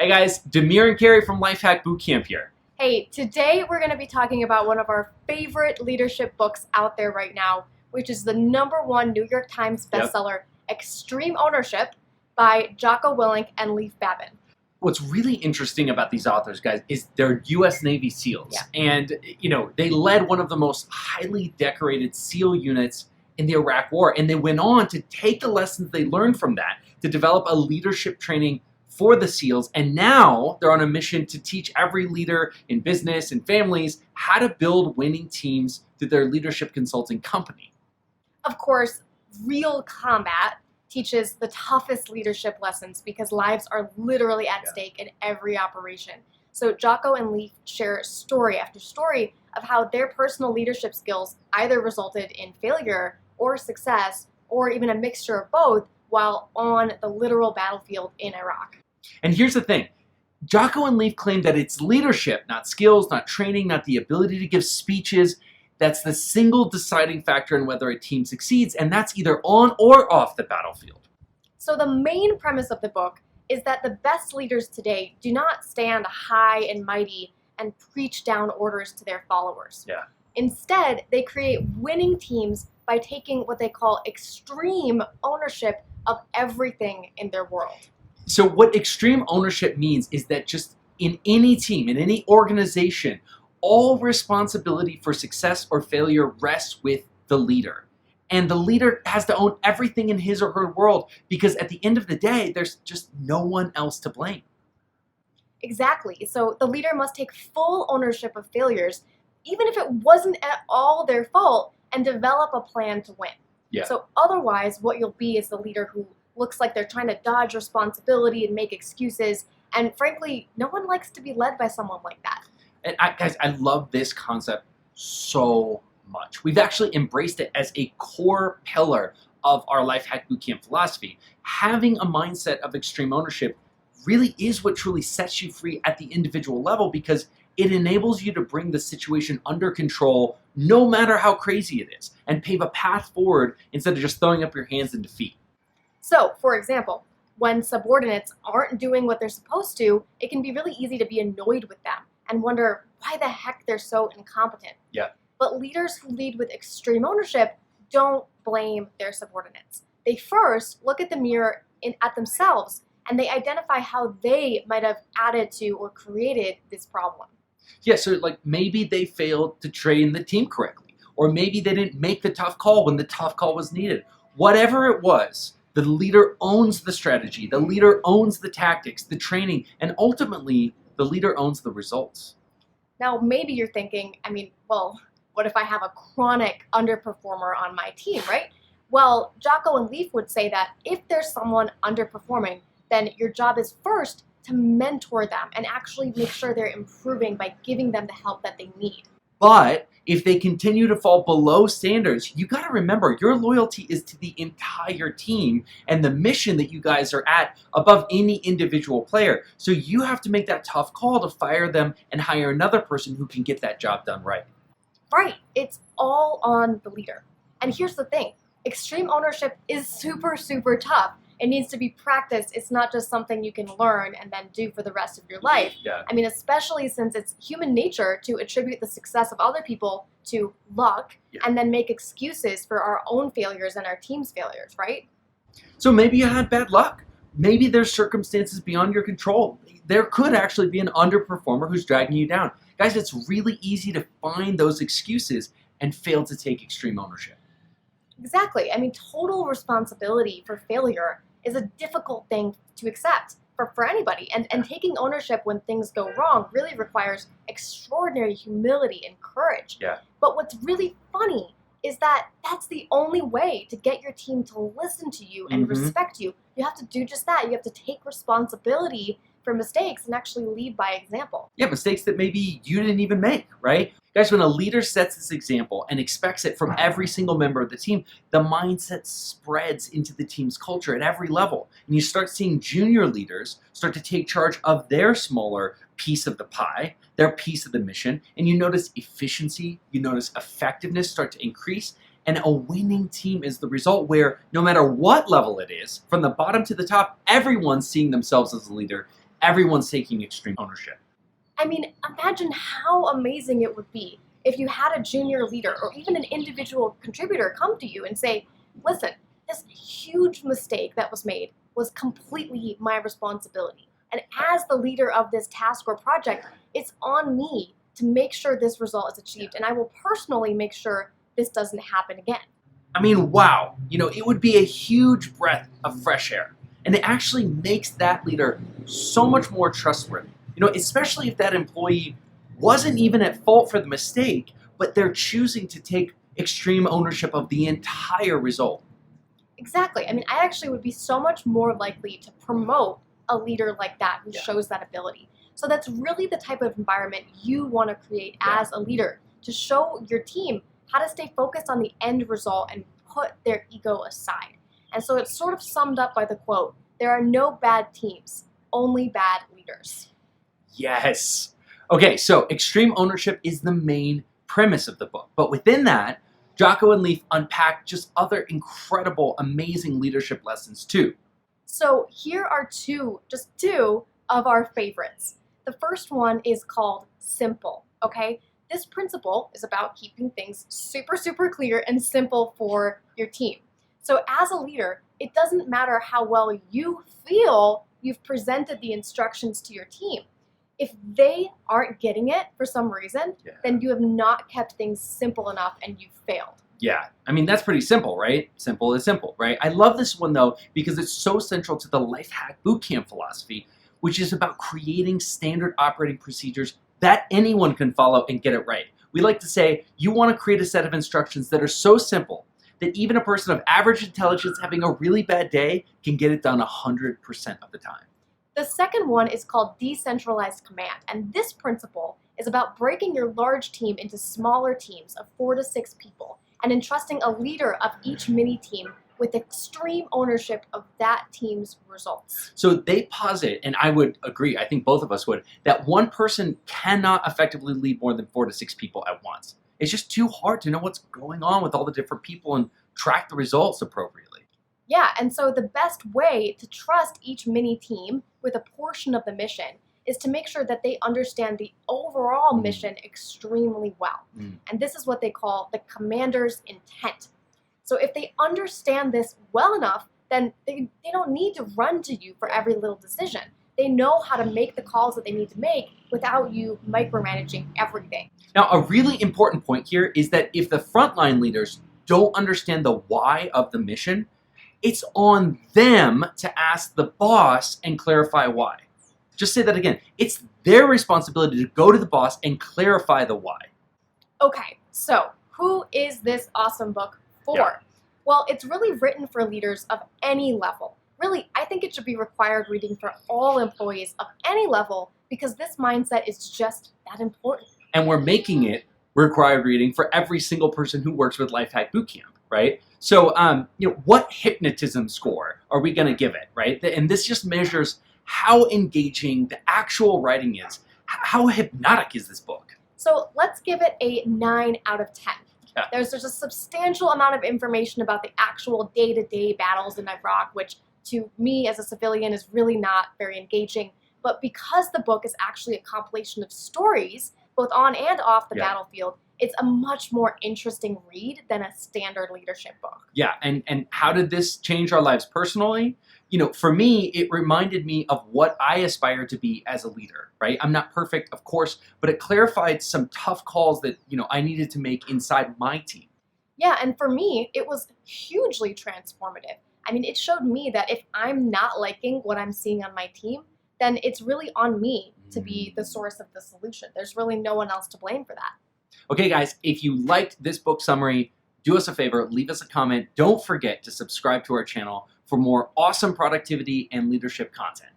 Hey guys, Demir and Carrie from Lifehack Bootcamp here. Hey, today we're going to be talking about one of our favorite leadership books out there right now, which is the #1 New York Times bestseller, Extreme Ownership by Jocko Willink and Leif Babin. What's really interesting about these authors, guys, is they're U.S. Navy SEALs. Yeah. And, they led one of the most highly decorated SEAL units in the Iraq War. And they went on to take the lessons they learned from that to develop a leadership training for the SEALs, and now they're on a mission to teach every leader in business and families how to build winning teams through their leadership consulting company. Of course, real combat teaches the toughest leadership lessons because lives are literally at stake in every operation. So Jocko and Leif share story after story of how their personal leadership skills either resulted in failure or success, or even a mixture of both, while on the literal battlefield in Iraq. And here's the thing. Jocko and Leif claim that it's leadership, not skills, not training, not the ability to give speeches, that's the single deciding factor in whether a team succeeds, and that's either on or off the battlefield. So the main premise of the book is that the best leaders today do not stand high and mighty and preach down orders to their followers. Yeah. Instead, they create winning teams by taking what they call extreme ownership of everything in their world. So what extreme ownership means is that just in any team, in any organization, all responsibility for success or failure rests with the leader. And the leader has to own everything in his or her world because at the end of the day, there's just no one else to blame. Exactly. So the leader must take full ownership of failures, even if it wasn't at all their fault, and develop a plan to win. Yeah. So otherwise, what you'll be is the leader who looks like they're trying to dodge responsibility and make excuses. And frankly, no one likes to be led by someone like that. And guys, I love this concept so much. We've actually embraced it as a core pillar of our Lifehack Bootcamp philosophy. Having a mindset of extreme ownership really is what truly sets you free at the individual level because it enables you to bring the situation under control no matter how crazy it is and pave a path forward instead of just throwing up your hands in defeat. So, for example, when subordinates aren't doing what they're supposed to, it can be really easy to be annoyed with them and wonder why the heck they're so incompetent. Yeah. But leaders who lead with extreme ownership don't blame their subordinates. They first look at the mirror at themselves and they identify how they might have added to or created this problem. Yeah, so like maybe they failed to train the team correctly, or maybe they didn't make the tough call when the tough call was needed. Whatever it was, the leader owns the strategy, the leader owns the tactics, the training, and ultimately, the leader owns the results. Now, maybe you're thinking, well, what if I have a chronic underperformer on my team, right? Well, Jocko and Leif would say that if there's someone underperforming, then your job is first to mentor them and actually make sure they're improving by giving them the help that they need. But if they continue to fall below standards, you got to remember your loyalty is to the entire team and the mission that you guys are at above any individual player. So you have to make that tough call to fire them and hire another person who can get that job done right. Right. It's all on the leader. And here's the thing. Extreme ownership is super, super tough. It needs to be practiced. It's not just something you can learn and then do for the rest of your life. Yeah. Especially since it's human nature to attribute the success of other people to luck and then make excuses for our own failures and our team's failures, right? So maybe you had bad luck. Maybe there's circumstances beyond your control. There could actually be an underperformer who's dragging you down. Guys, it's really easy to find those excuses and fail to take extreme ownership. Exactly. Total responsibility for failure is a difficult thing to accept for anybody. And taking ownership when things go wrong really requires extraordinary humility and courage. Yeah. But what's really funny is that that's the only way to get your team to listen to you and respect you. You have to do just that. You have to take responsibility for mistakes and actually lead by example. Yeah, mistakes that maybe you didn't even make, right? Guys, when a leader sets this example and expects it from every single member of the team, the mindset spreads into the team's culture at every level. And you start seeing junior leaders start to take charge of their smaller piece of the pie, their piece of the mission, and you notice efficiency, you notice effectiveness start to increase, and a winning team is the result where no matter what level it is, from the bottom to the top, everyone's seeing themselves as a leader, everyone's taking extreme ownership. I mean, imagine how amazing it would be if you had a junior leader or even an individual contributor come to you and say, listen, this huge mistake that was made was completely my responsibility. And as the leader of this task or project, it's on me to make sure this result is achieved. And I will personally make sure this doesn't happen again. I mean, wow, it would be a huge breath of fresh air. And it actually makes that leader so much more trustworthy. Especially if that employee wasn't even at fault for the mistake, but they're choosing to take extreme ownership of the entire result. Exactly. I mean, I actually would be so much more likely to promote a leader like that who shows that ability. So that's really the type of environment you want to create as a leader, to show your team how to stay focused on the end result and put their ego aside. And so it's sort of summed up by the quote, there are no bad teams, only bad leaders. Yes. Okay, so extreme ownership is the main premise of the book. But within that, Jocko and Leif unpack just other incredible, amazing leadership lessons too. So here are just two of our favorites. The first one is called simple, okay? This principle is about keeping things super, super clear and simple for your team. So as a leader, it doesn't matter how well you feel you've presented the instructions to your team. If they aren't getting it for some reason, then you have not kept things simple enough and you've failed. Yeah, I mean, that's pretty simple, right? Simple is simple, right? I love this one, though, because it's so central to the Lifehack bootcamp philosophy, which is about creating standard operating procedures that anyone can follow and get it right. We like to say you want to create a set of instructions that are so simple that even a person of average intelligence having a really bad day can get it done 100% of the time. The second one is called Decentralized Command, and this principle is about breaking your large team into smaller teams of 4 to 6 people and entrusting a leader of each mini team with extreme ownership of that team's results. So they posit, and I would agree, I think both of us would, that one person cannot effectively lead more than 4 to 6 people at once. It's just too hard to know what's going on with all the different people and track the results appropriately. Yeah, and so the best way to trust each mini team with a portion of the mission is to make sure that they understand the overall mission extremely well. And this is what they call the commander's intent. So if they understand this well enough, then they don't need to run to you for every little decision. They know how to make the calls that they need to make without you micromanaging everything. Now, a really important point here is that if the frontline leaders don't understand the why of the mission, it's on them to ask the boss and clarify why. Just say that again. It's their responsibility to go to the boss and clarify the why. Okay, so who is this awesome book for? Yeah. Well, it's really written for leaders of any level. Really, I think it should be required reading for all employees of any level because this mindset is just that important. And we're making it required reading for every single person who works with Lifehack Bootcamp, right? So, what hypnotism score are we going to give it, right? And this just measures how engaging the actual writing is. How hypnotic is this book? So let's give it a 9 out of 10. Yeah. There's a substantial amount of information about the actual day-to-day battles in Iraq, which to me as a civilian is really not very engaging. But because the book is actually a compilation of stories, both on and off the battlefield, it's a much more interesting read than a standard leadership book. Yeah, and how did this change our lives personally? For me, it reminded me of what I aspire to be as a leader, right? I'm not perfect, of course, but it clarified some tough calls that, I needed to make inside my team. Yeah, and for me, it was hugely transformative. I mean, it showed me that if I'm not liking what I'm seeing on my team, then it's really on me to be the source of the solution. There's really no one else to blame for that. Okay, guys, if you liked this book summary, do us a favor, leave us a comment. Don't forget to subscribe to our channel for more awesome productivity and leadership content.